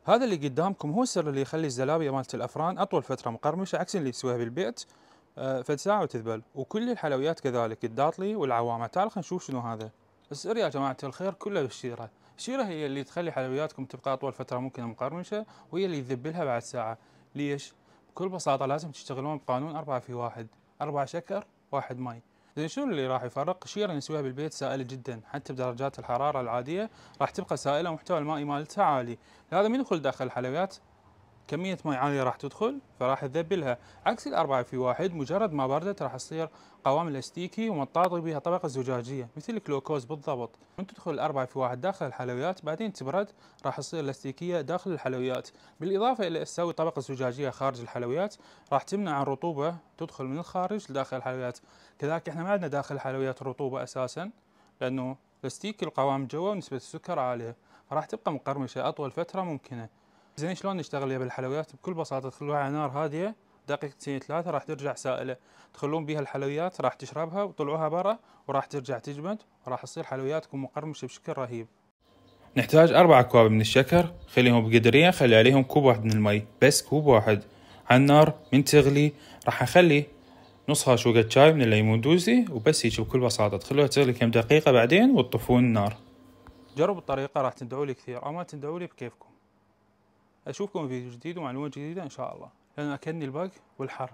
هذا اللي قدامكم هو السر اللي يخلي الزلابية مالت الأفران أطول فترة مقرمشة عكس اللي تسويها بالبيت فد ساعة وتذبل. وكل الحلويات كذلك، الداطلي والعوامة. تعال خلينا نشوف شنو هذا. السر يا جماعة الخير كله بالشيرة. الشيرة هي اللي تخلي حلوياتكم تبقى أطول فترة ممكنة مقرمشة، وهي اللي تذبلها بعد ساعة. ليش؟ بكل بساطة لازم تشتغلون بقانون 4 في 1، 4 شكر 1 ماي. زين شنو اللي راح يفرق؟ الشيرة نسويها بالبيت سائلة جدا، حتى بدرجات الحرارة العادية راح تبقى سائلة ومحتوى المائي مالتها عالي. لهذا من يدخل داخل الحلويات كمية ماء عالية راح تدخل، فراح تذبلها. عكس الأربعة في واحد، مجرد ما بردت راح تصير قوام الاستيكي ومطاطي بها طبقة زجاجية مثل الجلوكوز بالضبط. من تدخل الأربعة في واحد داخل الحلويات بعدين تبرد، راح تصير الاستيكية داخل الحلويات. بالإضافة إلى تسوي طبقة زجاجية خارج الحلويات، راح تمنع الرطوبة تدخل من الخارج لداخل الحلويات. كذلك احنا ما عندنا داخل الحلويات رطوبة أساسا، لأنه الاستيكي القوام جوا ونسبة السكر عالية، فراح تبقى مقرمشة أطول فترة ممكنة. زين شلون نشتغل يا بالحلويات؟ بكل بساطة تخلوها على نار هادية دقيقتين 3 راح ترجع سائلة، تخلون بيها الحلويات راح تشربها وطلعوها برا وراح ترجع تجمد، وراح تصير حلوياتكم مقرمشة بشكل رهيب. نحتاج 4 أكواب من الشكر، خليهم بقدرية، خلي عليهم كوب واحد من المي، بس كوب واحد على النار. من تغلي راح أخلي نصها شوكة شاي من الليمون دوزي، وبس هيك بكل بساطة تخلوها تغلي كم دقيقة بعدين وتطفون النار. جربوا الطريقة، راح تندعوا لي كثير أو ما تندعوا لي بكيفكم. أشوفكم في فيديو جديد ومعلومات جديدة إن شاء الله، لأن أكلني البق والحر.